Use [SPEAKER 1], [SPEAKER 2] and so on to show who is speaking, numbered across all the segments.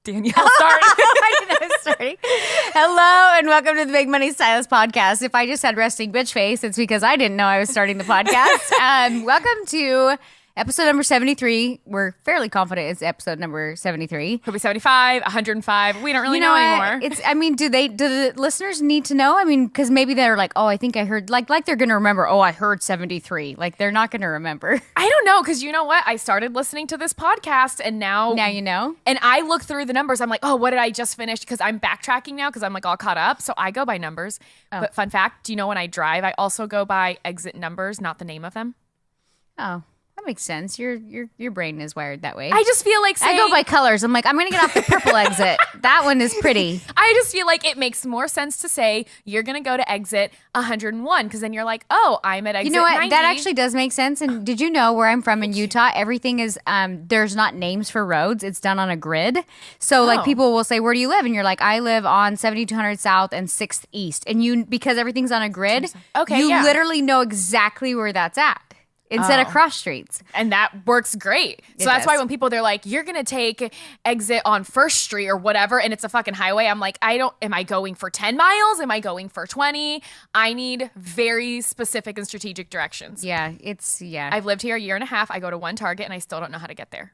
[SPEAKER 1] Danielle started.
[SPEAKER 2] I didn't know I was starting. Hello and welcome to the Big Money Stylist podcast. If I just had resting bitch face, it's because I didn't know I was starting the podcast. Welcome to episode number 73. We're fairly confident it's episode number 73.
[SPEAKER 1] Could be 75, 105. We don't really know anymore.
[SPEAKER 2] Do the listeners need to know? I mean, because maybe they're like, oh, I think I heard, like they're going to remember, oh, I heard 73. Like they're not going to remember.
[SPEAKER 1] I don't know, because you know what? I started listening to this podcast and now
[SPEAKER 2] you know.
[SPEAKER 1] And I look through the numbers. I'm like, oh, what did I just finish? Because I'm backtracking now because I'm like all caught up. So I go by numbers. Oh. But fun fact, do you know when I drive, I also go by exit numbers, not the name of them?
[SPEAKER 2] Oh. That makes sense. Your brain is wired that way.
[SPEAKER 1] I just feel like
[SPEAKER 2] I go by colors. I'm like, I'm going to get off the purple exit. That one is pretty.
[SPEAKER 1] I just feel like it makes more sense to say you're going to go to exit 101 because then you're like, oh, I'm at exit 90.
[SPEAKER 2] You know what? That actually does make sense. And did you know where I'm from in Utah, everything is, there's not names for roads. It's done on a grid. So like people will say, where do you live? And you're like, I live on 7200 South and 6th East. And because everything's on a grid, you literally know exactly where that's at. Instead of cross streets.
[SPEAKER 1] And that works great. So that's why when people, they're like, you're going to take exit on 1st Street or whatever, and it's a fucking highway. I'm like, am I going for 10 miles? Am I going for 20? I need very specific and strategic directions.
[SPEAKER 2] Yeah,
[SPEAKER 1] I've lived here a year and a half. I go to one Target and I still don't know how to get there.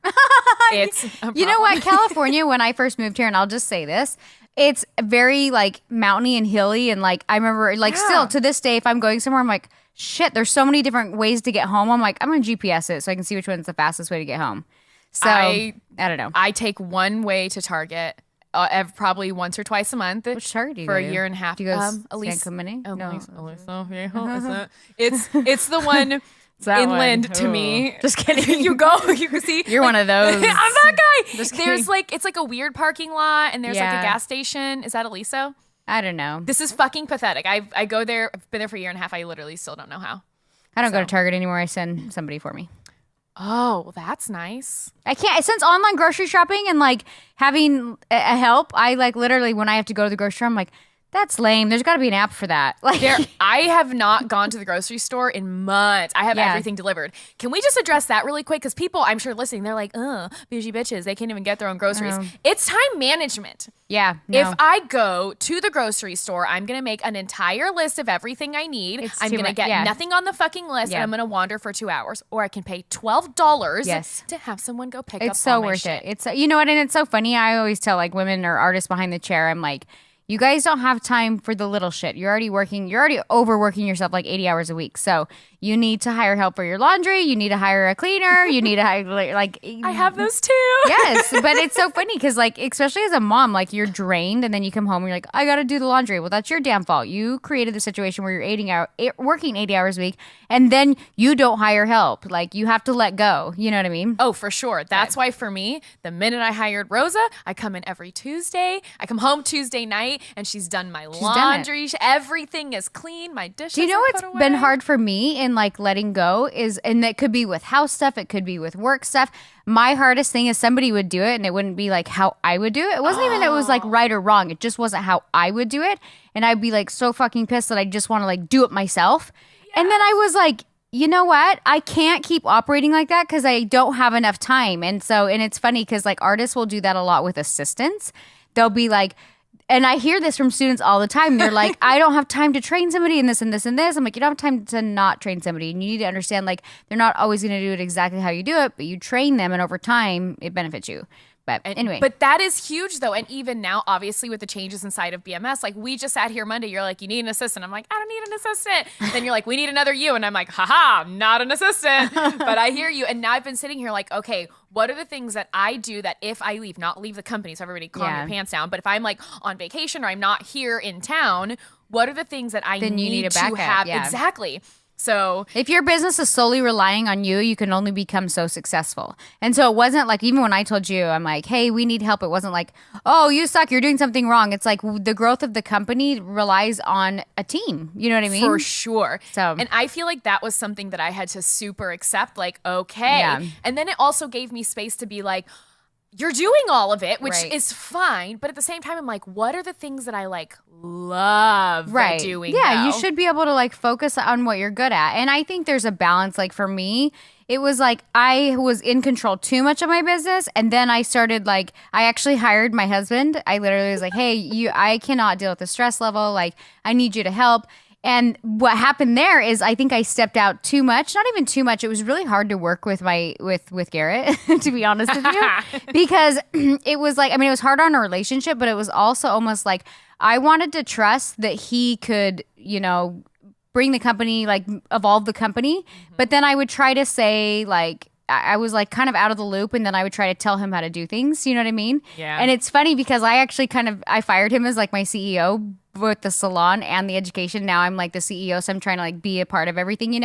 [SPEAKER 1] It's a problem.
[SPEAKER 2] You know what? California, when I first moved here, and I'll just say this, it's very like mountainy and hilly. And like, I remember still to this day, if I'm going somewhere, I'm like, shit, there's so many different ways to get home. I'm like, I'm going to GPS it so I can see which one's the fastest way to get home. So, I don't know.
[SPEAKER 1] I take one way to Target probably once or twice a month.
[SPEAKER 2] Which Target do you
[SPEAKER 1] for
[SPEAKER 2] go
[SPEAKER 1] a year and a half.
[SPEAKER 2] Do you go San Clemente?
[SPEAKER 1] No. Elisa. It's the one inland to me.
[SPEAKER 2] Just kidding.
[SPEAKER 1] You can see.
[SPEAKER 2] You're one of those.
[SPEAKER 1] I'm that guy.
[SPEAKER 2] Just
[SPEAKER 1] there's it's like a weird parking lot and there's like a gas station. Is that Aliso?
[SPEAKER 2] I don't know.
[SPEAKER 1] This is fucking pathetic. I go there. I've been there for a year and a half. I literally still don't know how.
[SPEAKER 2] I don't go to Target anymore. I send somebody for me.
[SPEAKER 1] Oh, well, that's nice.
[SPEAKER 2] I can't. Since online grocery shopping and like having a help, I like literally when I have to go to the grocery store, I'm like, that's lame. There's got to be an app for that. Like,
[SPEAKER 1] I have not gone to the grocery store in months. I have everything delivered. Can we just address that really quick? Because people, I'm sure listening, they're like, bougie bitches. They can't even get their own groceries. It's time management.
[SPEAKER 2] Yeah. No.
[SPEAKER 1] If I go to the grocery store, I'm going to make an entire list of everything I need. I'm going to get nothing on the fucking list and I'm going to wander for 2 hours. Or I can pay $12 to have someone go pick up
[SPEAKER 2] It's so worth it. It's you know what? And it's so funny. I always tell like women or artists behind the chair, I'm like, you guys don't have time for the little shit. You're already working. You're already overworking yourself like 80 hours a week. So you need to hire help for your laundry. You need to hire a cleaner. You need to hire like.
[SPEAKER 1] I have those too.
[SPEAKER 2] Yes, but it's so funny because like especially as a mom, like you're drained and then you come home and you're like, I got to do the laundry. Well, that's your damn fault. You created the situation where you're working 80 hours a week and then you don't hire help. Like you have to let go. You know what I mean?
[SPEAKER 1] Oh, for sure. That's why for me, the minute I hired Rosa, I come in every Tuesday. I come home Tuesday night. And she's done my laundry. Everything is clean. My dishes.
[SPEAKER 2] Do you know what's been hard for me in like letting go is, and that could be with house stuff, it could be with work stuff. My hardest thing is somebody would do it and it wouldn't be like how I would do it. It wasn't even that it was like right or wrong. It just wasn't how I would do it. And I'd be like so fucking pissed that I just want to like do it myself. Yes. And then I was like, you know what? I can't keep operating like that because I don't have enough time. And it's funny because like artists will do that a lot with assistants. They'll be like, and I hear this from students all the time. They're like, I don't have time to train somebody in this and this and this. I'm like, you don't have time to not train somebody. And you need to understand, like, they're not always going to do it exactly how you do it, but you train them, and over time, it benefits you. But anyway.
[SPEAKER 1] But that is huge, though. And even now, obviously, with the changes inside of BMS, like, we just sat here Monday. You're like, you need an assistant. I'm like, I don't need an assistant. Then you're like, we need another you. And I'm like, haha, not an assistant. But I hear you. And now I've been sitting here like, okay, what are the things that I do that if I leave, not leave the company, so everybody calm your pants down, but if I'm like on vacation or I'm not here in town, what are the things that I need to have? Yeah. Exactly. So
[SPEAKER 2] if your business is solely relying on you, you can only become so successful. And so it wasn't like, even when I told you, I'm like, hey, we need help. It wasn't like, oh, you suck, you're doing something wrong. It's like the growth of the company relies on a team. You know what I mean?
[SPEAKER 1] For sure. So, and I feel like that was something that I had to super accept, like, okay. Yeah. And then it also gave me space to be like, you're doing all of it, which
[SPEAKER 2] Right.
[SPEAKER 1] is fine. But at the same time, I'm like, what are the things that I like love doing?
[SPEAKER 2] Yeah, you
[SPEAKER 1] though?
[SPEAKER 2] should be able to like focus on what you're good at. And I think there's a balance. Like for me, it was like I was in control too much of my business. And then I started like, I actually hired my husband. I literally was like, hey, I cannot deal with the stress level. Like, I need you to help. And what happened there is I think I stepped out too much, not even too much. It was really hard to work with with Garrett, to be honest with you, because it was like, I mean, it was hard on our relationship, but it was also almost like I wanted to trust that he could, bring the company, like evolve the company. But then I would try to say like, I was like kind of out of the loop, and then I would try to tell him how to do things. You know what I mean?
[SPEAKER 1] Yeah.
[SPEAKER 2] And it's funny because I actually I fired him as like my CEO with the salon and the education. Now I'm like the CEO, so I'm trying to like be a part of everything,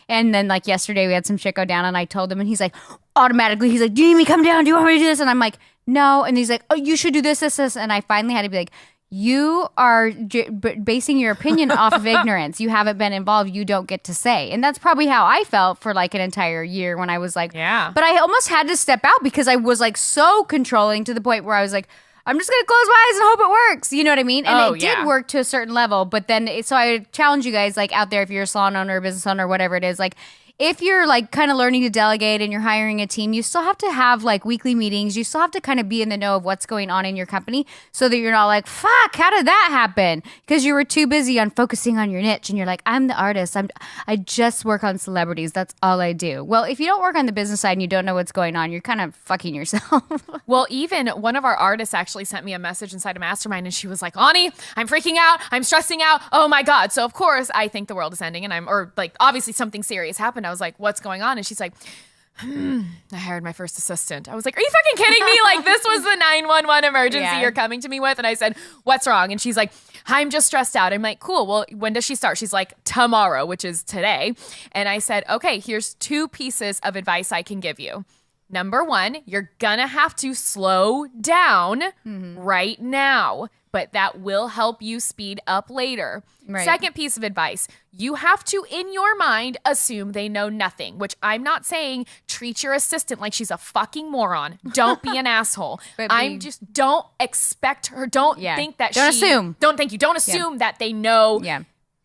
[SPEAKER 2] And then like yesterday we had some shit go down, and I told him, and he's like, automatically, he's like, do you need me to come down? Do you want me to do this? And I'm like, no. And he's like, oh, you should do this. And I finally had to be like, you are basing your opinion off of ignorance. You haven't been involved. You don't get to say. And that's probably how I felt for like an entire year when I was like,
[SPEAKER 1] yeah.
[SPEAKER 2] But I almost had to step out because I was like so controlling to the point where I was like, I'm just going to close my eyes and hope it works. You know what I mean? And it did work to a certain level. But then, so I would challenge you guys like out there, if you're a salon owner, a business owner, whatever it is, like, if you're like kind of learning to delegate and you're hiring a team, you still have to have like weekly meetings. You still have to kind of be in the know of what's going on in your company so that you're not like, fuck, how did that happen? Because you were too busy on focusing on your niche and you're like, I'm the artist. I just work on celebrities. That's all I do. Well, if you don't work on the business side and you don't know what's going on, you're kind of fucking yourself.
[SPEAKER 1] Well, even one of our artists actually sent me a message inside a mastermind, and she was like, Ani, I'm freaking out. I'm stressing out. Oh my God. So of course I think the world is ending, and obviously something serious happened. I was like, what's going on? And she's like, I hired my first assistant. I was like, are you fucking kidding me? Like, this was the 911 emergency you're coming to me with. And I said, what's wrong? And she's like, I'm just stressed out. I'm like, cool. Well, when does she start? She's like, tomorrow, which is today. And I said, okay, here's 2 pieces of advice I can give you. Number 1, you're gonna have to slow down right now, but that will help you speed up later. Right. Second piece of advice, you have to, in your mind, assume they know nothing, which I'm not saying treat your assistant like she's a fucking moron. Don't be an asshole. Don't expect her. Don't think that
[SPEAKER 2] Don't assume.
[SPEAKER 1] Don't assume that they know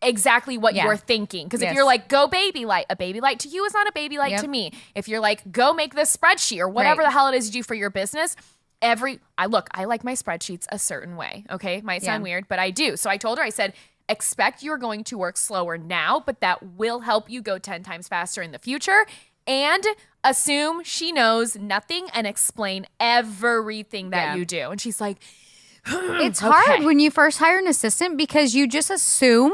[SPEAKER 1] exactly what you're thinking. Because if you're like, go baby light, a baby light to you is not a baby light to me. If you're like, go make this spreadsheet or whatever the hell it is you do for your business, I like my spreadsheets a certain way. Okay. Might sound weird, but I do. So I told her, I said, expect you're going to work slower now, but that will help you go 10 times faster in the future. And assume she knows nothing and explain everything that you do. And she's like,
[SPEAKER 2] it's hard when you first hire an assistant because you just assume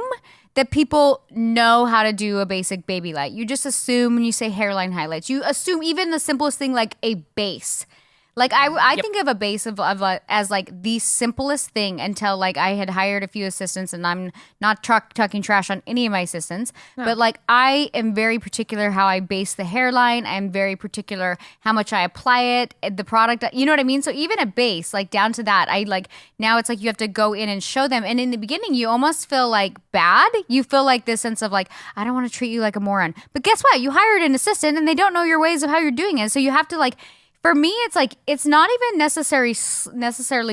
[SPEAKER 2] that people know how to do a basic baby light. You just assume when you say hairline highlights. You assume even the simplest thing like a base. Like I think of a base as like the simplest thing until like I had hired a few assistants, and I'm not talking trash on any of my assistants, but like I am very particular how I base the hairline. I'm very particular how much I apply it, the product, you know what I mean? So even a base, like down to that, I like now it's like you have to go in and show them. And in the beginning, you almost feel like bad. You feel like this sense of like, I don't want to treat you like a moron. But guess what? You hired an assistant and they don't know your ways of how you're doing it. So you have to like, for me, it's like, it's not even necessarily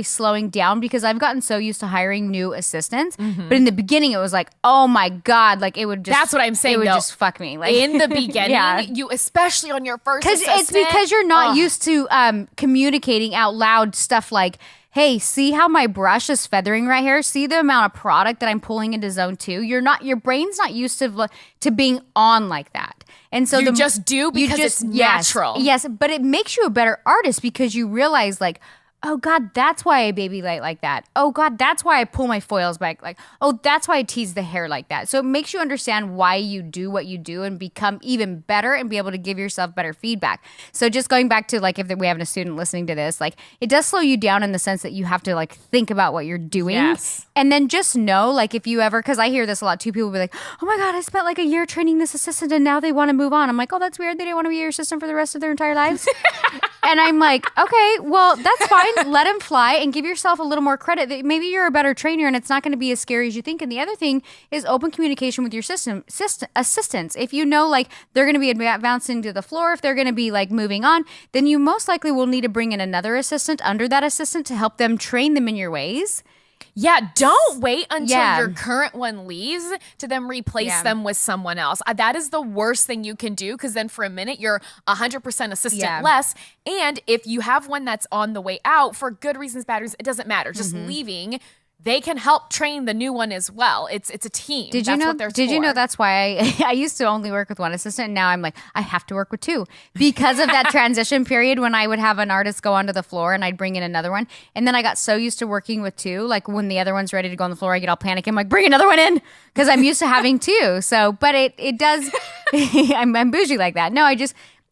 [SPEAKER 2] slowing down because I've gotten so used to hiring new assistants. But in the beginning, it was like, oh my God, like it would just.
[SPEAKER 1] That's what I'm saying.
[SPEAKER 2] It would just fuck me. Like
[SPEAKER 1] in the beginning, you, especially on your first assistant.
[SPEAKER 2] It's because you're not used to communicating out loud stuff like, hey, see how my brush is feathering right here? See the amount of product that I'm pulling into zone 2? Your brain's not used to being on like that. And so
[SPEAKER 1] you just do because it's natural.
[SPEAKER 2] Yes, but it makes you a better artist because you realize like, oh God, that's why I baby light like that. Oh God, that's why I pull my foils back. Like, oh, that's why I tease the hair like that. So it makes you understand why you do what you do and become even better and be able to give yourself better feedback. So just going back to like, if we have a student listening to this, like it does slow you down in the sense that you have to like think about what you're doing.
[SPEAKER 1] Yes.
[SPEAKER 2] And then just know, like if you ever, because I hear this a lot too, people be like, oh my God, I spent like a year training this assistant and now they want to move on. I'm like, oh, that's weird. They didn't want to be your assistant for the rest of their entire lives. And I'm like, okay, well, that's fine. let them fly and give yourself a little more credit that maybe you're a better trainer and it's not going to be as scary as you think. And the other thing is open communication with your assistants. If you know like they're going to be advancing to the floor, if they're going to be like moving on, then you most likely will need to bring in another assistant under that assistant to help them train them in your ways.
[SPEAKER 1] Yeah, don't wait until your current one leaves to then replace them with someone else. That is the worst thing you can do, because then for a minute you're 100% assistant less. And if you have one that's on the way out for good reasons, bad reasons, it doesn't matter. Just leaving, they can help train the new one as well. It's a team.
[SPEAKER 2] Did you know that's why I used to only work with one assistant, and now I'm like, I have to work with two because of that transition period when I would have an artist go onto the floor and I'd bring in another one. And then I got so used to working with two, like when the other one's ready to go on the floor, I get all panicky. I'm like, bring another one in, because I'm used to having two. So, but it does, I'm bougie like that. No,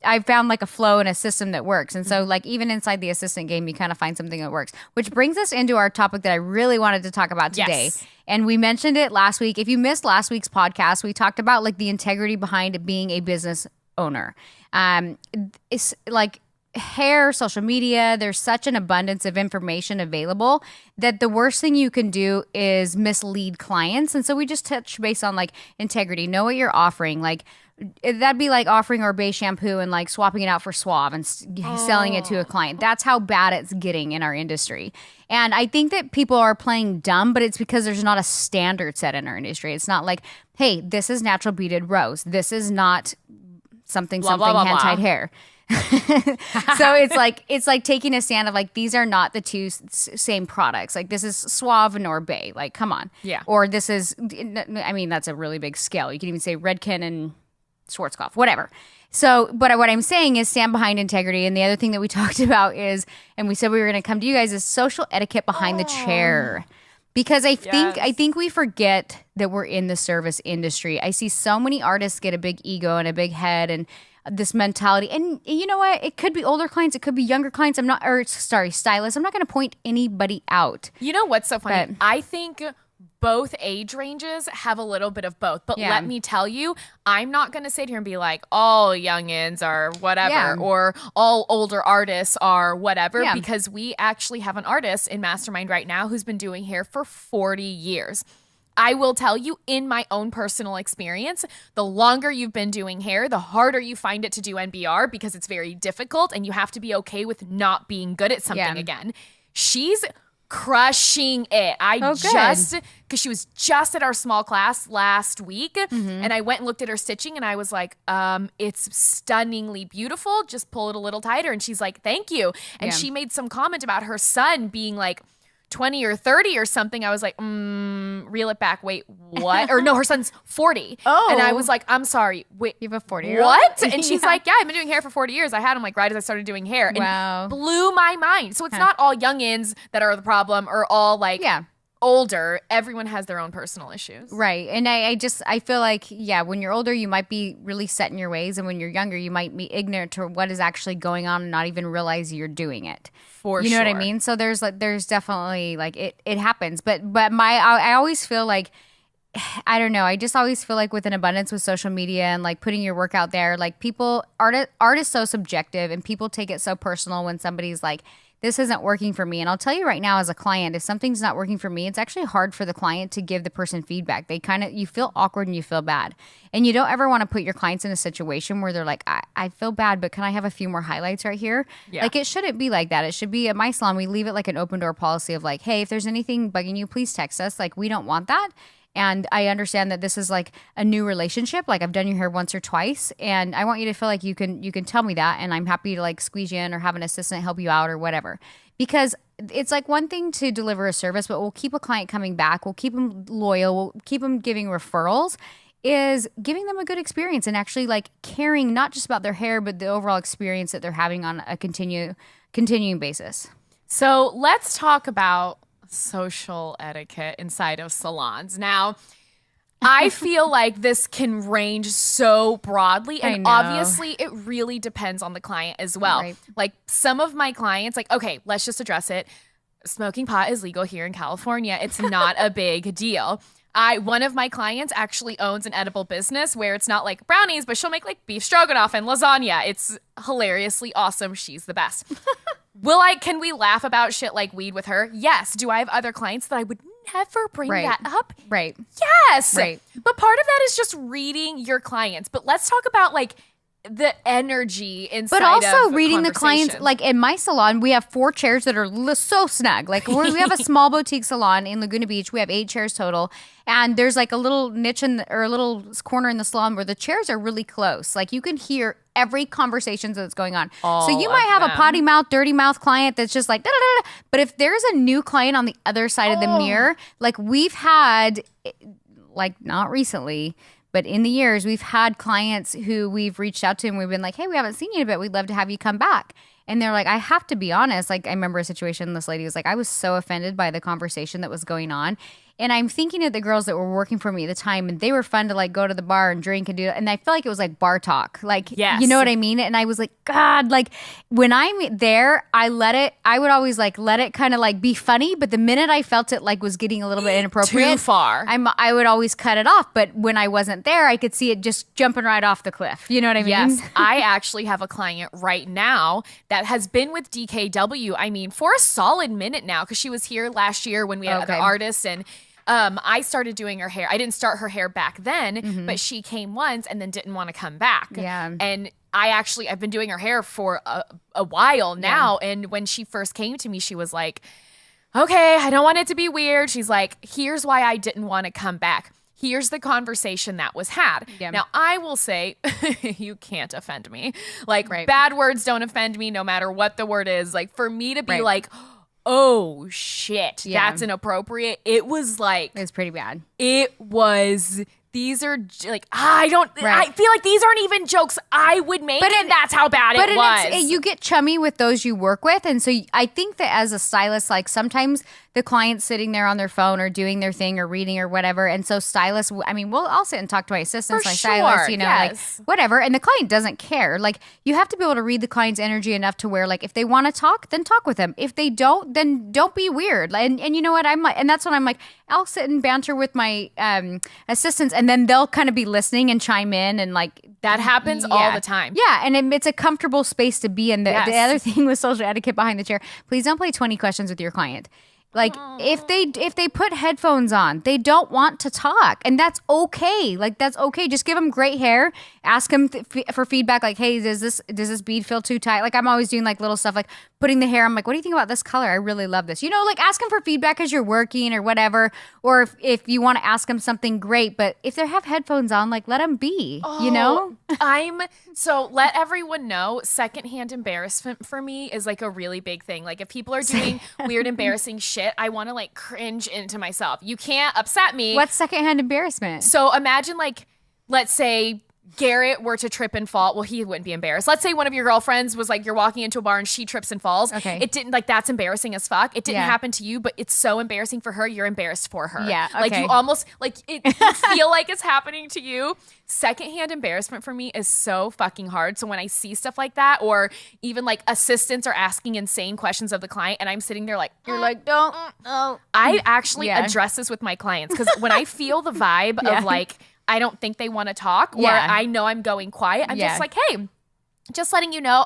[SPEAKER 2] I found like a flow and a system that works. And so like even inside the assistant game, you kind of find something that works, which brings us into our topic that I really wanted to talk about today.
[SPEAKER 1] Yes.
[SPEAKER 2] And we mentioned it last week. If you missed last week's podcast, we talked about like the integrity behind being a business owner. It's like hair, social media, there's such an abundance of information available that the worst thing you can do is mislead clients. And so we just touched base on like integrity, know what you're offering. Like that'd be like offering Orbe shampoo and like swapping it out for Suave and selling it to a client. That's how bad it's getting in our industry. And I think that people are playing dumb, but it's because there's not a standard set in our industry. It's not like, hey, this is natural beaded rose. This is not something hand-tied hair. So it's like taking a stand of like, these are not the two same products. Like this is Suave and Orbe. Like, come on.
[SPEAKER 1] Yeah.
[SPEAKER 2] Or this is, I mean, that's a really big scale. You can even say Redken and Schwarzkopf, whatever. So, but what I'm saying is stand behind integrity. And the other thing that we talked about is, and we said we were going to come to you guys, is social etiquette behind the chair. Because I think we forget that we're in the service industry. I see so many artists get a big ego and a big head and this mentality. And you know what? It could be older clients. It could be younger clients. Stylists. I'm not going to point anybody out.
[SPEAKER 1] You know what's so funny? I think both age ranges have a little bit of both. But let me tell you, I'm not going to sit here and be like, all youngins are whatever, or all older artists are whatever, because we actually have an artist in Mastermind right now who's been doing hair for 40 years. I will tell you, in my own personal experience, the longer you've been doing hair, the harder you find it to do NBR, because it's very difficult and you have to be okay with not being good at something again. She's crushing it. Because she was just at our small class last week, and I went and looked at her stitching, and I was like, it's stunningly beautiful. Just pull it a little tighter. And she's like, thank you. And she made some comment about her son being like 20 or 30 or something. I was like, reel it back. Wait, what? Or no, her son's 40. Oh. And I was like, I'm sorry. Wait,
[SPEAKER 2] you have a 40-year-old?
[SPEAKER 1] What? And she's like, yeah, I've been doing hair for 40 years. I had him like right as I started doing hair. And blew my mind. So it's not all youngins that are the problem, or all like older. Everyone has their own personal issues.
[SPEAKER 2] Right. And I feel like, when you're older, you might be really set in your ways. And when you're younger, you might be ignorant to what is actually going on and not even realize you're doing it. You know what I mean? So there's definitely like it happens. But I always feel like, I don't know. I just always feel like with an abundance with social media and like putting your work out there, like art is so subjective, and people take it so personal when somebody's like, this isn't working for me. And I'll tell you right now, as a client, if something's not working for me, it's actually hard for the client to give the person feedback. You feel awkward and you feel bad. And you don't ever want to put your clients in a situation where they're like, I feel bad, but can I have a few more highlights right here? Yeah. Like, it shouldn't be like that. It should be, at my salon, we leave it like an open door policy of like, hey, if there's anything bugging you, please text us. Like, we don't want that. And I understand that this is like a new relationship. Like, I've done your hair once or twice, and I want you to feel like you can tell me that, and I'm happy to like squeeze you in or have an assistant help you out or whatever. Because it's like one thing to deliver a service, but we'll keep a client coming back. We'll keep them loyal. We'll keep them giving referrals. Is giving them a good experience and actually like caring not just about their hair, but the overall experience that they're having on a continuing basis.
[SPEAKER 1] So let's talk about social etiquette inside of salons. Now, I feel like this can range so broadly, and obviously it really depends on the client as well. Right. Like, some of my clients, like, okay, let's just address it. Smoking pot is legal here in California. It's not a big deal. One of my clients actually owns an edible business where it's not like brownies, but she'll make like beef stroganoff and lasagna. It's hilariously awesome. She's the best. Can we laugh about shit like weed with her? Yes. Do I have other clients that I would never bring that up?
[SPEAKER 2] Right.
[SPEAKER 1] Yes.
[SPEAKER 2] Right.
[SPEAKER 1] But part of that is just reading your clients. But let's talk about like the energy inside.
[SPEAKER 2] But also
[SPEAKER 1] of
[SPEAKER 2] reading the clients,
[SPEAKER 1] conversation.
[SPEAKER 2] like in my salon, we have 4 chairs that are so snug. Like we have a small boutique salon in Laguna Beach. We have 8 chairs total. And there's like a little niche or a little corner in the salon where the chairs are really close. Like you can hear every conversation that's going on. So you might have a potty mouth, dirty mouth client that's just like, da, da, da, da. But if there's a new client on the other side of the mirror, like we've had, like not recently, but in the years, we've had clients who we've reached out to and we've been like, hey, we haven't seen you in a bit. We'd love to have you come back. And they're like, I have to be honest. Like I remember a situation, this lady was like, I was so offended by the conversation that was going on. And I'm thinking of the girls that were working for me at the time, and they were fun to like go to the bar and drink and do. And I feel like it was like bar talk, like, you know what I mean? And I was like, God, like when I'm there, I would always like let it kind of like be funny. But the minute I felt it like was getting a little bit inappropriate,
[SPEAKER 1] too far,
[SPEAKER 2] I would always cut it off. But when I wasn't there, I could see it just jumping right off the cliff. You know what I mean?
[SPEAKER 1] Yes. I actually have a client right now that has been with DKW, I mean, for a solid minute now, because she was here last year when we had the artists and I started doing her hair. I didn't start her hair back then, but she came once and then didn't want to come back.
[SPEAKER 2] Yeah.
[SPEAKER 1] And I've been doing her hair for a while now. Yeah. And when she first came to me, she was like, okay, I don't want it to be weird. She's like, here's why I didn't want to come back. Here's the conversation that was had. Yeah. Now, I will say, you can't offend me. Like, bad words don't offend me no matter what the word is. Like, for me to be like, oh shit, that's inappropriate. It was
[SPEAKER 2] pretty bad.
[SPEAKER 1] It was, these are like, I feel like these aren't even jokes I would make, and that's how bad it was.
[SPEAKER 2] You get chummy with those you work with. And so I think that as a stylist, like sometimes the client's sitting there on their phone or doing their thing or reading or whatever. And so stylists, I mean, I'll sit and talk to my assistants, my stylists, like whatever. And the client doesn't care. Like you have to be able to read the client's energy enough to where like, if they want to talk, then talk with them. If they don't, then don't be weird. And you know what? And that's when I'm like, I'll sit and banter with my assistants and then they'll kind of be listening and chime in and like.
[SPEAKER 1] That happens all the time.
[SPEAKER 2] Yeah. And it's a comfortable space to be in. The other thing with social etiquette behind the chair, please don't play 20 questions with your client. Like if they put headphones on, they don't want to talk, and that's okay. Like that's okay. Just give them great hair. Ask them for feedback. Like, hey, does this bead feel too tight? Like I'm always doing like little stuff like putting the hair. I'm like, what do you think about this color? I really love this. You know, like ask them for feedback as you're working or whatever. Or if you want to ask them something, great. But if they have headphones on, like let them be. You know.
[SPEAKER 1] So let everyone know, secondhand embarrassment for me is like a really big thing. Like if people are doing weird, embarrassing shit, I want to like cringe into myself. You can't upset me.
[SPEAKER 2] What's secondhand embarrassment?
[SPEAKER 1] So imagine like, let's say Garrett were to trip and fall. Well, he wouldn't be embarrassed. Let's say one of your girlfriends was like, you're walking into a bar and she trips and falls. Okay. It didn't, like, that's embarrassing as fuck. It didn't happen to you, but it's so embarrassing for her. You're embarrassed for her.
[SPEAKER 2] Yeah. Okay.
[SPEAKER 1] Like you almost, like you feel like it's happening to you. Secondhand embarrassment for me is so fucking hard. So when I see stuff like that, or even like assistants are asking insane questions of the client and I'm sitting there like, you're like, don't. I actually address this with my clients because when I feel the vibe of like, I don't think they want to talk, or I know I'm going quiet, I'm just like, hey, just letting you know,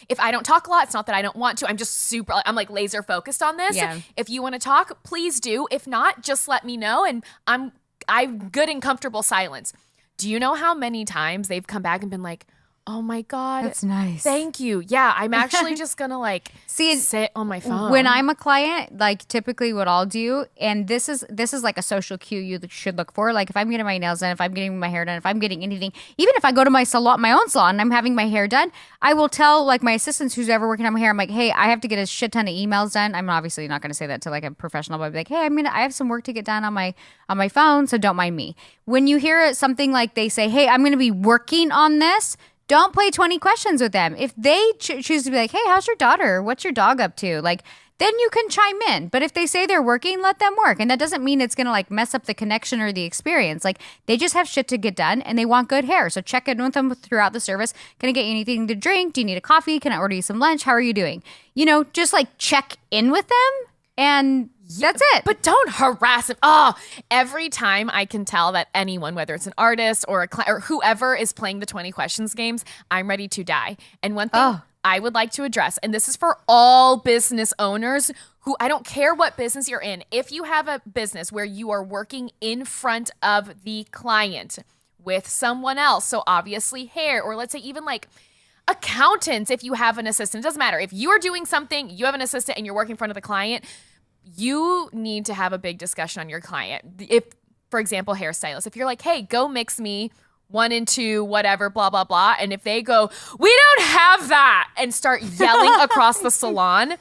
[SPEAKER 1] if I don't talk a lot, it's not that I don't want to. I'm just I'm like laser focused on this. Yeah. If you want to talk, please do. If not, just let me know. And I'm good in comfortable silence. Do you know how many times they've come back and been like, oh my God.
[SPEAKER 2] That's nice.
[SPEAKER 1] Thank you. Yeah, I'm actually just going to like sit on my phone.
[SPEAKER 2] When I'm a client, like typically what I'll do, and this is like a social cue you should look for. Like if I'm getting my nails done, if I'm getting my hair done, if I'm getting anything, even if I go to my own salon and I'm having my hair done, I will tell like my assistants who's ever working on my hair, I'm like, hey, I have to get a shit ton of emails done. I'm obviously not going to say that to like a professional, but I'll be like, hey, I have some work to get done on my phone, so don't mind me. When you hear something like they say, hey, I'm going to be working on this, don't play 20 questions with them. If they choose to be like, hey, how's your daughter? What's your dog up to? Like, then you can chime in. But if they say they're working, let them work. And that doesn't mean it's going to like mess up the connection or the experience. Like they just have shit to get done and they want good hair. So check in with them throughout the service. Can I get you anything to drink? Do you need a coffee? Can I order you some lunch? How are you doing? You know, just like check in with them and that's it.
[SPEAKER 1] But don't harass him. Every time I can tell that anyone, whether it's an artist or a client or whoever is playing the 20 questions games, I'm ready to die. And one thing I would like to address, and this is for all business owners who, I don't care what business you're in. If you have a business where you are working in front of the client with someone else, so obviously hair, or let's say even like accountants, if you have an assistant, it doesn't matter. If you are doing something, you have an assistant and you're working in front of the client, you need to have a big discussion on your client. If, for example, hairstylist, if you're like, hey, go mix me 1 and 2, whatever, blah, blah, blah. And if they go, we don't have that, and start yelling across the salon,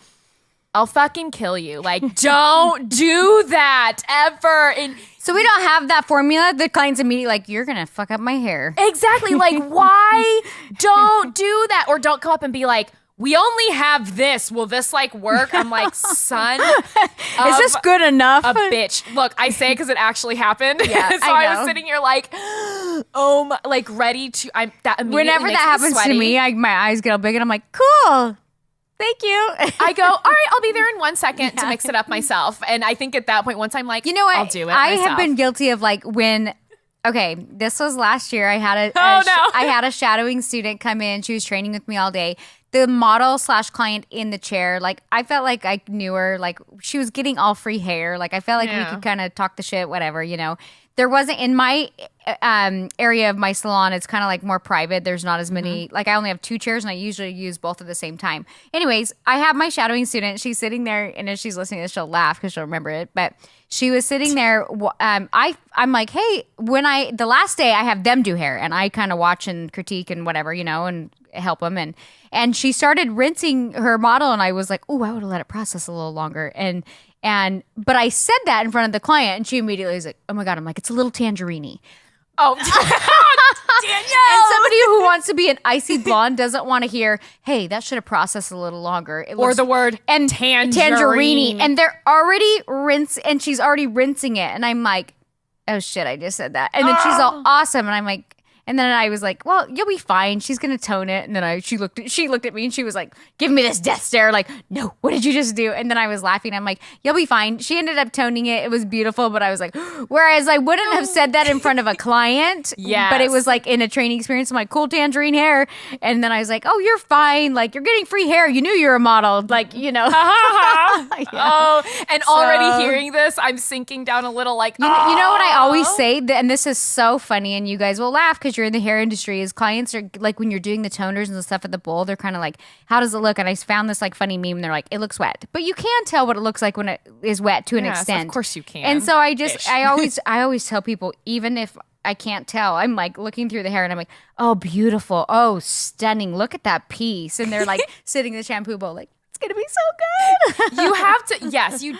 [SPEAKER 1] I'll fucking kill you. Like, don't do that ever. And
[SPEAKER 2] so we don't have that formula. The client's immediately like, you're going to fuck up my hair.
[SPEAKER 1] Exactly. Like, why don't do that? Or don't come up and be like, we only have this. Will this like work? I'm like, son,
[SPEAKER 2] is this good enough?
[SPEAKER 1] A bitch. Look, I say it because it actually happened.
[SPEAKER 2] Yeah,
[SPEAKER 1] so I was sitting here like, oh my, like ready to. I'm that immediately
[SPEAKER 2] whenever
[SPEAKER 1] makes
[SPEAKER 2] that happens
[SPEAKER 1] sweaty.
[SPEAKER 2] to me, my eyes get all big, and I'm like, cool. Thank you.
[SPEAKER 1] I go, all right, I'll be there in 1 second to mix it up myself. And I think at that point, once I'm like,
[SPEAKER 2] you know what?
[SPEAKER 1] I'll do it
[SPEAKER 2] I
[SPEAKER 1] myself.
[SPEAKER 2] have been guilty of like when, okay, this was last year. I had I had a shadowing student come in. She was training with me all day. The model / client in the chair, like I felt like I knew her. Like she was getting all free hair. Like I felt like we could kind of talk the shit, whatever, you know. There wasn't in my area of my salon. It's kind of like more private. There's not as many. Like I only have 2 chairs, and I usually use both at the same time. Anyways, I have my shadowing student. She's sitting there, and as she's listening to this, she'll laugh because she'll remember it. But she was sitting there. I'm like, hey, the last day I have them do hair, and I kind of watch and critique and whatever, you know, and help them. And she started rinsing her model, and I was like, oh, I would have let it process a little longer. But I said that in front of the client, and she immediately was like, oh my God. I'm like, it's a little tangerine-y.
[SPEAKER 1] Oh, Danielle.
[SPEAKER 2] And somebody who wants to be an icy blonde doesn't want to hear, hey, that should have processed a little longer.
[SPEAKER 1] Or the word
[SPEAKER 2] and
[SPEAKER 1] tangerine.
[SPEAKER 2] And they're already and she's already rinsing it. And I'm like, oh shit, I just said that. And then she's all awesome. And I'm like, and then I was like, well, you'll be fine. She's going to tone it. And then she looked at me and she was like, give me this death stare. Like, no, what did you just do? And then I was laughing. I'm like, you'll be fine. She ended up toning it. It was beautiful. But I was like, whereas I wouldn't have said that in front of a client.
[SPEAKER 1] Yes.
[SPEAKER 2] But it was like in a training experience. I'm like, cool tangerine hair. And then I was like, oh, you're fine. Like, you're getting free hair. You knew you were a model. Like, you know.
[SPEAKER 1] Yeah. Oh, and already hearing this, I'm sinking down a little like,
[SPEAKER 2] you know what I always say? And this is so funny. And you guys will laugh because you're in the hair industry, is clients are like, when you're doing the toners and the stuff at the bowl, they're kind of like, how does it look? And I found this like funny meme. They're like, it looks wet, but you can tell what it looks like when it is wet to an extent.
[SPEAKER 1] Of course you can.
[SPEAKER 2] And so I always tell people, even if I can't tell, I'm like looking through the hair and I'm like, oh, beautiful. Oh, stunning. Look at that piece. And they're like sitting in the shampoo bowl like, it's going to be so good.
[SPEAKER 1] You have to, yes, you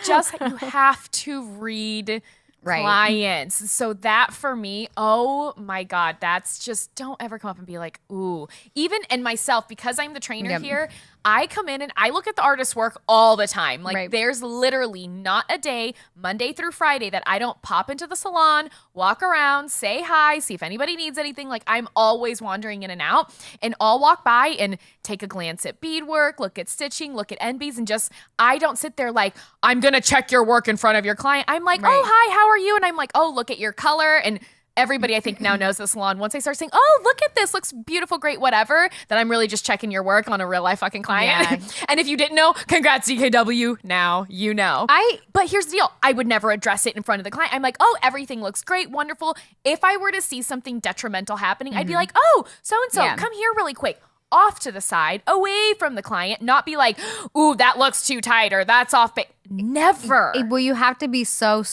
[SPEAKER 1] have to read clients. So that for me, oh my God, that's just, don't ever come up and be like, ooh. Even, and myself, because I'm the trainer here, I come in and I look at the artist's work all the time. Like there's literally not a day, Monday through Friday, that I don't pop into the salon, walk around, say hi, see if anybody needs anything. Like I'm always wandering in and out, and I'll walk by and take a glance at beadwork, look at stitching, look at end beads, and just, I don't sit there like, I'm going to check your work in front of your client. I'm like, oh, hi, how are you? And I'm like, oh, look at your color. And everybody I think now knows the salon. Once I start saying, oh, look at this, looks beautiful, great, whatever, then I'm really just checking your work on a real life fucking client. Yeah. And if you didn't know, congrats, DKW. Now you know. But here's the deal. I would never address it in front of the client. I'm like, oh, everything looks great, wonderful. If I were to see something detrimental happening, I'd be like, oh, so-and-so, come here really quick. Off to the side, away from the client, not be like, ooh, that looks too tight or that's off. Never.
[SPEAKER 2] Well, you have to be so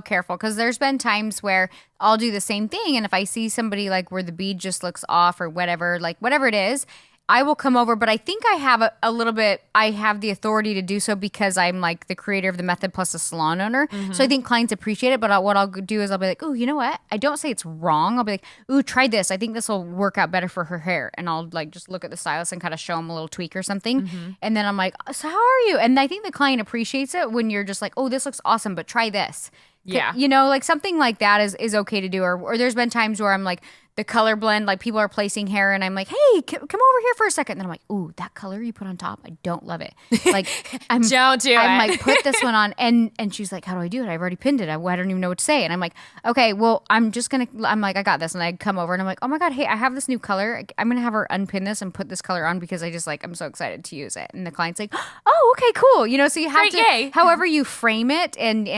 [SPEAKER 2] careful, because there's been times where I'll do the same thing. And if I see somebody like where the bead just looks off or whatever, like whatever it is, I will come over. But I think I have a little bit, I have the authority to do so because I'm like the creator of the method plus a salon owner. Mm-hmm. So I think clients appreciate it. But what I'll do is I'll be like, oh, you know what? I don't say it's wrong. I'll be like, ooh, try this. I think this will work out better for her hair. And I'll like just look at the stylist and kind of show them a little tweak or something. Mm-hmm. And then I'm like, so how are you? And I think the client appreciates it when you're just like, oh, this looks awesome, but try this.
[SPEAKER 1] Yeah.
[SPEAKER 2] You know, like something like that is okay to do. Or there's been times where I'm like, the color blend, like people are placing hair and I'm like, hey, come over here for a second. And then I'm like, ooh, that color you put on top, I don't love it. Like,
[SPEAKER 1] Don't do it.
[SPEAKER 2] I'm like, put this one on. And she's like, how do I do it? I've already pinned it. I don't even know what to say. And I'm like, okay, well, I'm like, I got this. And I come over and I'm like, oh my God, hey, I have this new color. I'm going to have her unpin this and put this color on because I'm so excited to use it. And the client's like, oh, okay, cool. You know, so you have to, however you frame it, and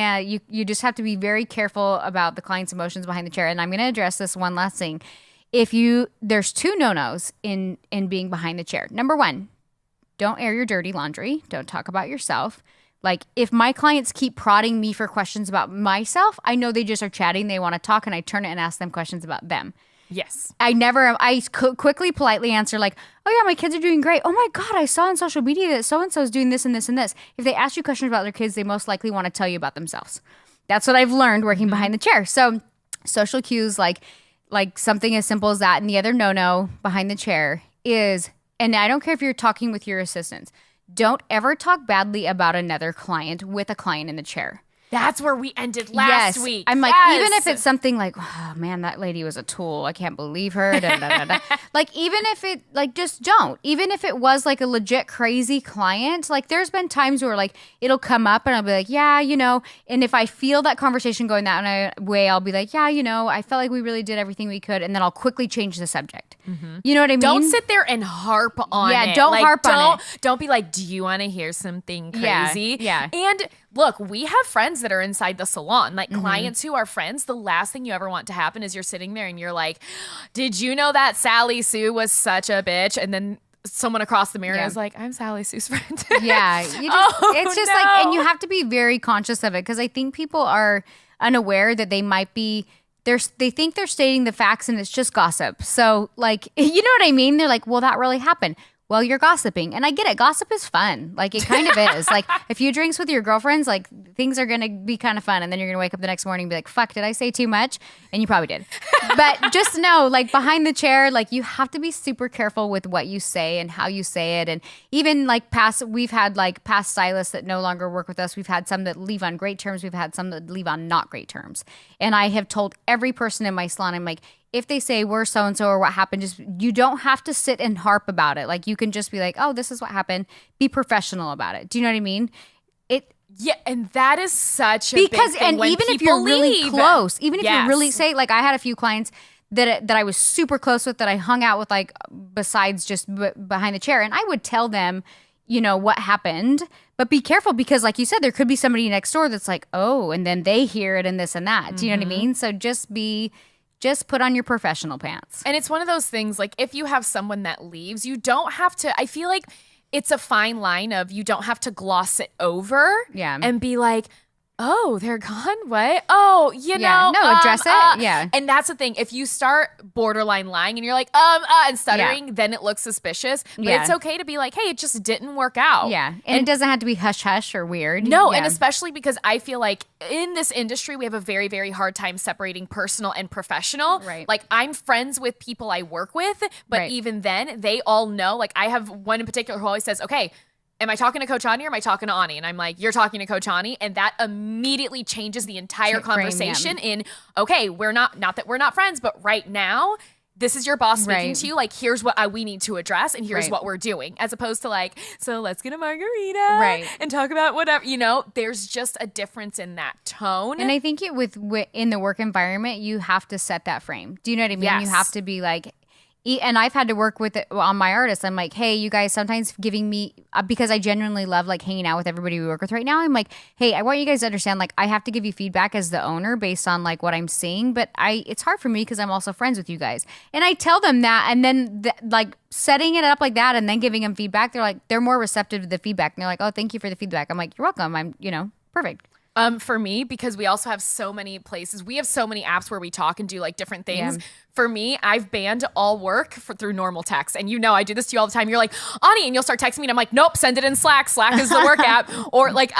[SPEAKER 2] you just have to be very careful about the client's emotions behind the chair. And I'm going to address this one last thing. There's 2 no-nos in being behind the chair. Number 1, don't air your dirty laundry. Don't talk about yourself. Like, if my clients keep prodding me for questions about myself, I know they just are chatting. They want to talk, and I turn it and ask them questions about them.
[SPEAKER 1] Yes.
[SPEAKER 2] I quickly, politely answer like, oh yeah, my kids are doing great. Oh my God, I saw on social media that so-and-so is doing this and this and this. If they ask you questions about their kids, they most likely want to tell you about themselves. That's what I've learned working behind the chair. So social cues, like something as simple as that. And the other no-no behind the chair is, and I don't care if you're talking with your assistants, don't ever talk badly about another client with a client in the chair.
[SPEAKER 1] That's where we ended last week.
[SPEAKER 2] I'm like, even if it's something like, oh man, that lady was a tool. I can't believe her. Da, da, da, da. Like, even if it, like, just don't. Even if it was like a legit crazy client, like there's been times where like it'll come up and I'll be like, yeah, you know, and if I feel that conversation going that way, I'll be like, yeah, you know, I felt like we really did everything we could. And then I'll quickly change the subject. Mm-hmm. You know what I mean?
[SPEAKER 1] Don't sit there and harp on it.
[SPEAKER 2] Yeah, don't harp on it.
[SPEAKER 1] Don't be like, do you want to hear something crazy?
[SPEAKER 2] Yeah.
[SPEAKER 1] And look, we have friends that are inside the salon, like clients who are friends. The last thing you ever want to happen is you're sitting there and you're like, did you know that Sally Sue was such a bitch? And then someone across the mirror is like, I'm Sally Sue's friend.
[SPEAKER 2] Yeah. It's just like, and you have to be very conscious of it because I think people are unaware that they might be, they think they're stating the facts and it's just gossip. So like, you know what I mean? They're like, well, that really happened. Well, you're gossiping. And I get it. Gossip is fun. Like, it kind of is. Like, a few drinks with your girlfriends, like, things are going to be kind of fun. And then you're going to wake up the next morning and be like, fuck, did I say too much? And you probably did. But just know, like, behind the chair, like, you have to be super careful with what you say and how you say it. And even, like, we've had, like, past stylists that no longer work with us. We've had some that leave on great terms. We've had some that leave on not great terms. And I have told every person in my salon, I'm like, if they say we're so-and-so or what happened, just you don't have to sit and harp about it. Like, you can just be like, oh, this is what happened. Be professional about it. Do you know what I mean?
[SPEAKER 1] Yeah, and that is such a big thing
[SPEAKER 2] and
[SPEAKER 1] when
[SPEAKER 2] even if
[SPEAKER 1] people
[SPEAKER 2] you're really
[SPEAKER 1] leave.
[SPEAKER 2] close, even if
[SPEAKER 1] Yes.
[SPEAKER 2] you're really, say, like I had a few clients that I was super close with that I hung out with, like, besides just behind the chair. And I would tell them, you know, what happened. But be careful because, like you said, there could be somebody next door that's like, oh, and then they hear it and this and that. Do you know what I mean? So just put on your professional pants.
[SPEAKER 1] And it's one of those things, like, if you have someone that leaves, you don't have to, I feel like it's a fine line of you don't have to gloss it over and be like, oh, they're gone? What? Oh, you know.
[SPEAKER 2] No, address it. Yeah.
[SPEAKER 1] And that's the thing. If you start borderline lying and you're like, and stuttering, then it looks suspicious. But it's okay to be like, hey, it just didn't work out.
[SPEAKER 2] Yeah. And it doesn't have to be hush-hush or weird.
[SPEAKER 1] No, and especially because I feel like in this industry, we have a very, very hard time separating personal and professional.
[SPEAKER 2] Right.
[SPEAKER 1] Like, I'm friends with people I work with, but even then, they all know. Like, I have one in particular who always says, okay, am I talking to Coach Ani or am I talking to Ani? And I'm like, you're talking to Coach Ani. And that immediately changes the entire conversation in, okay, not that we're not friends, but right now, this is your boss speaking to you. Like, here's what we need to address and here's what we're doing. As opposed to like, so let's get a margarita and talk about whatever, you know, there's just a difference in that tone.
[SPEAKER 2] And I think in the work environment, you have to set that frame. Do you know what I mean?
[SPEAKER 1] Yes.
[SPEAKER 2] You have to be like, and I've had to work with it on my artists. I'm like, hey, you guys sometimes giving me, because I genuinely love like hanging out with everybody we work with right now. I'm like, hey, I want you guys to understand, like, I have to give you feedback as the owner based on like what I'm seeing, but it's hard for me because I'm also friends with you guys. And I tell them that, and then like setting it up like that and then giving them feedback, they're more receptive to the feedback. And they're like, oh, thank you for the feedback. I'm like, you're welcome. I'm, perfect.
[SPEAKER 1] For me, because we also have so many places, we have so many apps where we talk and do like different things.
[SPEAKER 2] Yeah.
[SPEAKER 1] For me, I've banned all work through normal text. And you know, I do this to you all the time. You're like, Ani, and you'll start texting me and I'm like, nope, send it in Slack. Slack is the work app. Or like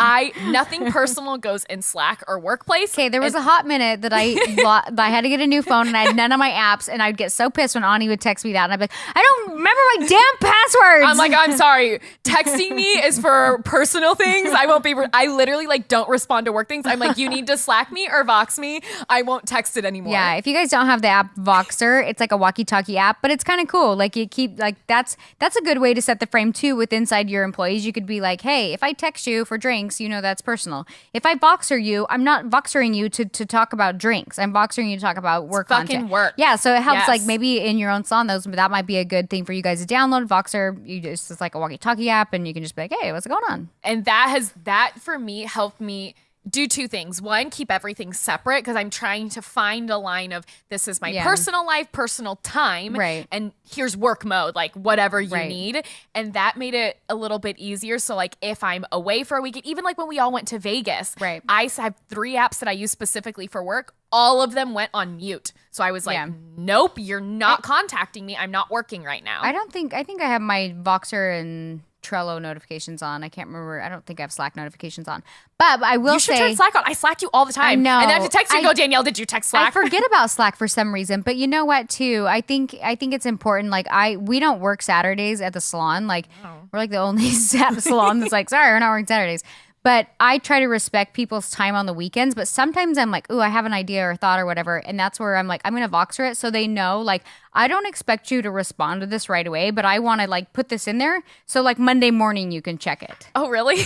[SPEAKER 1] nothing personal goes in Slack or workplace.
[SPEAKER 2] Okay, there was a hot minute that I had to get a new phone and I had none of my apps and I'd get so pissed when Ani would text me that and I'd be like, I don't remember my damn passwords.
[SPEAKER 1] I'm like, I'm sorry. Texting me is for personal things. I won't be, I literally like don't respond respond to work things. I'm like, you need to Slack me or Vox me. I won't text it anymore.
[SPEAKER 2] Yeah, if you guys don't have the app Voxer, it's like a walkie-talkie app, but it's kind of cool. Like you keep like that's a good way to set the frame too with inside your employees. You could be like, hey, if I text you for drinks, you know that's personal. If I Voxer you, I'm not Voxering you to talk about drinks. I'm Voxering you to talk about work
[SPEAKER 1] fucking
[SPEAKER 2] content.
[SPEAKER 1] work.
[SPEAKER 2] Yeah, so it helps
[SPEAKER 1] Yes.
[SPEAKER 2] like maybe in your own salon, that might be a good thing for you guys to download. Voxer, it's like a walkie-talkie app, and you can just be like, hey, what's going on?
[SPEAKER 1] And that for me helped me do two things. One, keep everything separate because I'm trying to find a line of this is my personal life, personal time,
[SPEAKER 2] Right.
[SPEAKER 1] and here's work mode, like whatever you
[SPEAKER 2] Right.
[SPEAKER 1] need. And that made it a little bit easier. So like if I'm away for a weekend, even like when we all went to Vegas,
[SPEAKER 2] Right.
[SPEAKER 1] I have 3 apps that I use specifically for work. All of them went on mute. So I was like, nope, you're not contacting me. I'm not working right now.
[SPEAKER 2] I think I have my Voxer and Trello notifications on. I can't remember. I don't think I have Slack notifications on. But I will
[SPEAKER 1] You should
[SPEAKER 2] say
[SPEAKER 1] turn Slack on. I Slack you all the time.
[SPEAKER 2] I know.
[SPEAKER 1] And then I have to text you and go, Danielle, did you text Slack?
[SPEAKER 2] I forget about Slack for some reason, but you know what? Too, I think it's important. Like we don't work Saturdays at the salon. Like we're like the only salon that's like, sorry, we're not working Saturdays. But I try to respect people's time on the weekends. But sometimes I'm like, ooh, I have an idea or a thought or whatever, and that's where I'm like, I'm gonna Voxer it so they know. Like, I don't expect you to respond to this right away, but I want to like put this in there so like Monday morning you can check it.
[SPEAKER 1] Oh, really?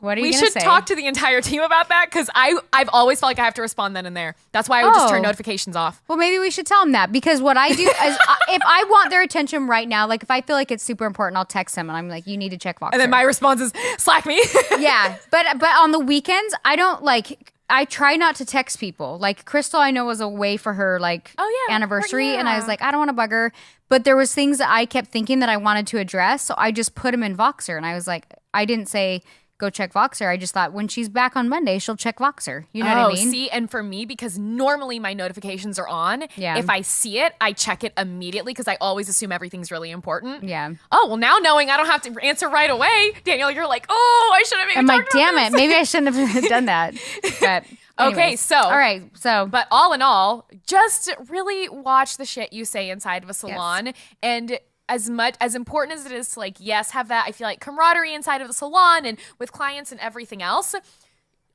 [SPEAKER 2] What are you
[SPEAKER 1] We
[SPEAKER 2] gonna
[SPEAKER 1] should
[SPEAKER 2] say?
[SPEAKER 1] talk to the entire team about that because I've always felt like I have to respond then and there. That's why I would just turn
[SPEAKER 2] Oh.
[SPEAKER 1] notifications off.
[SPEAKER 2] Well, maybe we should tell them that because what I do is if I want their attention right now, like if I feel like it's super important, I'll text them and I'm like, you need to check Voxer.
[SPEAKER 1] And then my response is, Slack me.
[SPEAKER 2] Yeah, but on the weekends, I don't like. I try not to text people. Like Crystal, I know was away for her like anniversary, and I was like, I don't want to bug her. But there was things that I kept thinking that I wanted to address, so I just put them in Voxer, and I was like, I didn't say go check Voxer. I just thought when she's back on Monday, she'll check Voxer. You know what I mean?
[SPEAKER 1] See, and for me, because normally my notifications are on,
[SPEAKER 2] Yeah.
[SPEAKER 1] if I see it, I check it immediately because I always assume everything's really important.
[SPEAKER 2] Yeah.
[SPEAKER 1] Oh, well, now knowing I don't have to answer right away, Danielle, you're like, oh, I should have maybe
[SPEAKER 2] I'm like,
[SPEAKER 1] talked about
[SPEAKER 2] damn it,
[SPEAKER 1] this.
[SPEAKER 2] maybe I shouldn't have done that. But
[SPEAKER 1] Okay,
[SPEAKER 2] anyways.
[SPEAKER 1] so
[SPEAKER 2] all right, so
[SPEAKER 1] But all in all, just really watch the shit you say inside of a salon. And as important as it is to like, yes, have that, I feel like camaraderie inside of the salon and with clients and everything else,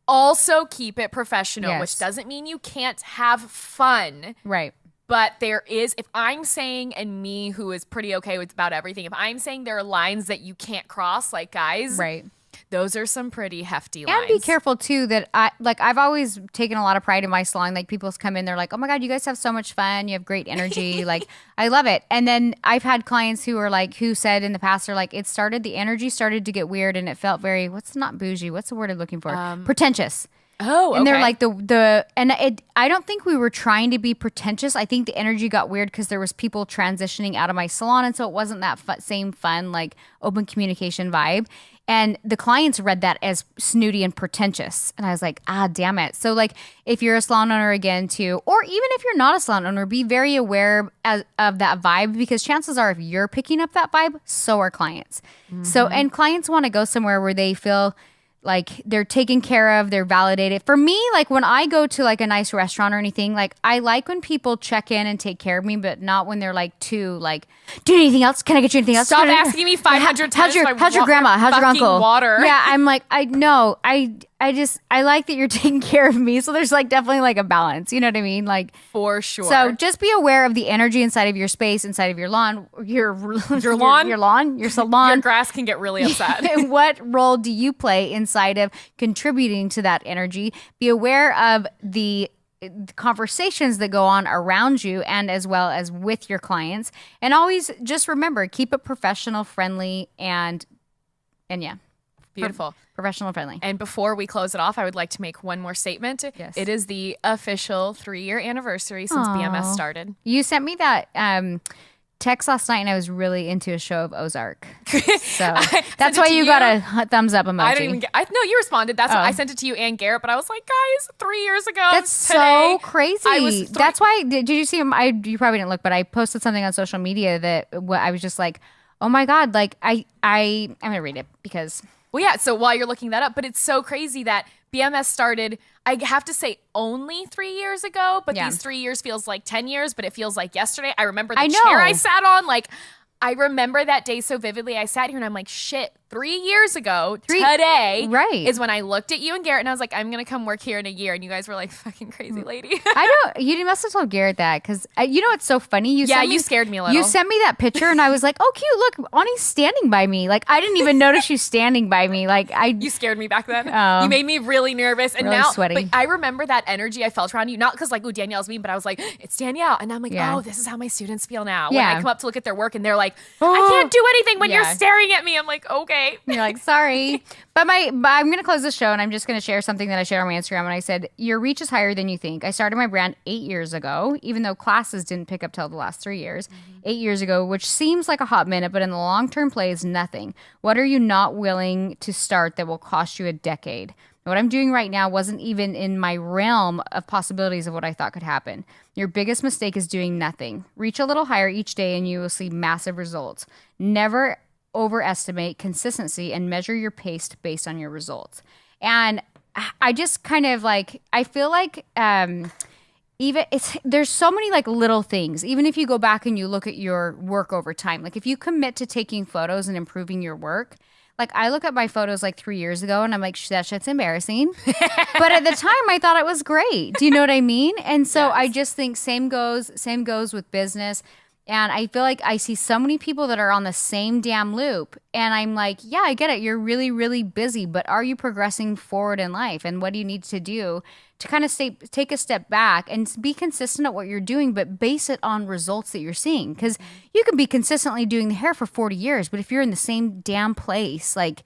[SPEAKER 1] also keep it professional,
[SPEAKER 2] Yes.
[SPEAKER 1] which doesn't mean you can't have fun.
[SPEAKER 2] right.
[SPEAKER 1] But there is, if I'm saying, and me who is pretty okay with about everything, if I'm saying there are lines that you can't cross, like guys,
[SPEAKER 2] Right.
[SPEAKER 1] those are some pretty hefty lines.
[SPEAKER 2] And be careful too that I've always taken a lot of pride in my salon. Like people come in, they're like, oh my God, you guys have so much fun. You have great energy. Like I love it. And then I've had clients who are like, who said in the past, they're like, the energy started to get weird and it felt very, not bougie? What's the word I'm looking for? Pretentious.
[SPEAKER 1] Oh, okay.
[SPEAKER 2] And they're like I don't think we were trying to be pretentious. I think the energy got weird because there was people transitioning out of my salon. And so it wasn't that same fun, like open communication vibe. And the clients read that as snooty and pretentious. And I was like, damn it. So like if you're a salon owner again too, or even if you're not a salon owner, be very aware of that vibe because chances are if you're picking up that vibe, so are clients. So, and clients want to go somewhere where they feel like they're taken care of, they're validated. For me, like when I go to like a nice restaurant or anything, like I like when people check in and take care of me, but not when they're like too like, do you need anything else? Can I get you anything else?
[SPEAKER 1] Stop asking me 500 times.
[SPEAKER 2] How's your grandma? How's your
[SPEAKER 1] fucking
[SPEAKER 2] uncle?
[SPEAKER 1] Water.
[SPEAKER 2] Yeah, I'm like, I like that you're taking care of me. So there's like definitely like a balance. You know what I mean? Like
[SPEAKER 1] For sure.
[SPEAKER 2] So just be aware of the energy inside of your space, inside of your lawn, your
[SPEAKER 1] lawn?
[SPEAKER 2] your lawn, your salon.
[SPEAKER 1] Your grass can get really upset.
[SPEAKER 2] And what role do you play inside of contributing to that energy? Be aware of the conversations that go on around you and as well as with your clients. And always just remember, keep it professional, friendly, and yeah.
[SPEAKER 1] Beautiful.
[SPEAKER 2] Professional and friendly.
[SPEAKER 1] And before we close it off, I would like to make one more statement.
[SPEAKER 2] Yes.
[SPEAKER 1] It is the official 3-year anniversary since BMS started.
[SPEAKER 2] You sent me that text last night and I was really into a show of Ozark. So that's why you got a thumbs up emoji.
[SPEAKER 1] I didn't even get. No, you responded. That's why I sent it to you and Garrett. But I was like, guys, 3 years ago.
[SPEAKER 2] That's
[SPEAKER 1] today,
[SPEAKER 2] so crazy. That's why. Did you see him? You probably didn't look, but I posted something on social media that I was just like, oh my God, like I'm gonna read it because.
[SPEAKER 1] Well, yeah. So while you're looking that up, but it's so crazy that BMS started, I have to say, only 3 years ago. But these 3 years feels like 10 years, but it feels like yesterday. I remember the chair I sat on. Like, I remember that day so vividly. I sat here and I'm like, shit, 3 years ago, today,
[SPEAKER 2] right.
[SPEAKER 1] is when I looked at you and Garrett and I was like, I'm going to come work here in a year. And you guys were like, fucking crazy lady.
[SPEAKER 2] You must have told Garrett that because you know what's so funny? You
[SPEAKER 1] scared me a little.
[SPEAKER 2] You sent me that picture and I was like, oh, cute. Look, Ani's standing by me. Like, I didn't even notice you standing by me. Like,
[SPEAKER 1] You scared me back then.
[SPEAKER 2] Oh.
[SPEAKER 1] You made me really nervous. And
[SPEAKER 2] really
[SPEAKER 1] now,
[SPEAKER 2] sweaty.
[SPEAKER 1] but I remember that energy I felt around you. Not because like, ooh, Danielle's mean, but I was like, it's Danielle. And I'm like, oh, this is how my students feel now. When I come up to look at their work and they're like, I can't do anything when you're staring at me. I'm like, okay.
[SPEAKER 2] You're like, sorry. But I'm going to close the show and I'm just going to share something that I shared on my Instagram. And I said, your reach is higher than you think. I started my brand 8 years ago, even though classes didn't pick up till the last 3 years. 8 years ago, which seems like a hot minute, but in the long-term play is nothing. What are you not willing to start that will cost you a decade? What I'm doing right now wasn't even in my realm of possibilities of what I thought could happen. Your biggest mistake is doing nothing. Reach a little higher each day and you will see massive results. Never overestimate consistency and measure your pace based on your results. And I just kind of like, I feel like there's so many like little things. Even if you go back and you look at your work over time, like if you commit to taking photos and improving your work, like I look at my photos like 3 years ago and I'm like, that shit's embarrassing. But at the time I thought it was great. Do you know what I mean? And so I just think same goes with business. And I feel like I see so many people that are on the same damn loop. And I'm like, yeah, I get it. You're really, really busy. But are you progressing forward in life? And what do you need to do to kind of take a step back and be consistent at what you're doing, but base it on results that you're seeing? Because you can be consistently doing the hair for 40 years. But if you're in the same damn place, like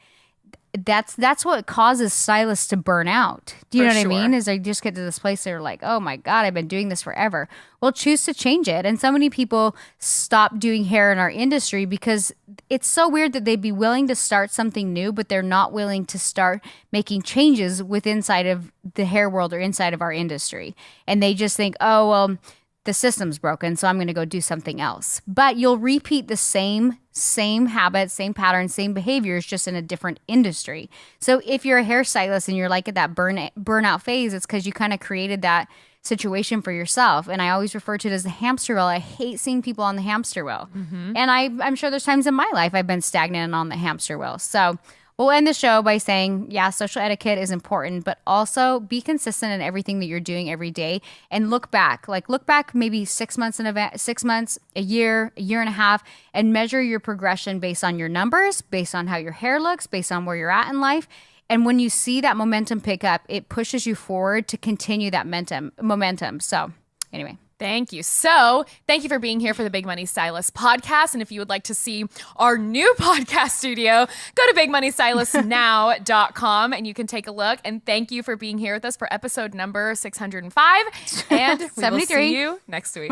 [SPEAKER 2] that's what causes stylists to burn out. Do you know what I mean? Is I just get to this place they're like, oh my God, I've been doing this forever. Well, choose to change it. And so many people stop doing hair in our industry because it's so weird that they'd be willing to start something new, but they're not willing to start making changes inside of the hair world or inside of our industry. And they just think, oh, well, the system's broken, so I'm going to go do something else. But you'll repeat the same habits, same patterns, same behaviors, just in a different industry. So if you're a hairstylist and you're like at that burnout phase, it's because you kind of created that situation for yourself. And I always refer to it as the hamster wheel. I hate seeing people on the hamster wheel. And I'm sure there's times in my life I've been stagnant on the hamster wheel. So we'll end the show by saying, yeah, social etiquette is important, but also be consistent in everything that you're doing every day and look back maybe 6 months, a year and a half, and measure your progression based on your numbers, based on how your hair looks, based on where you're at in life. And when you see that momentum pick up, it pushes you forward to continue that momentum. So anyway.
[SPEAKER 1] Thank you. So thank you for being here for the Big Money Stylist podcast. And if you would like to see our new podcast studio, go to bigmoneystylistnow.com and you can take a look. And thank you for being here with us for episode number 605. And we will see you next week.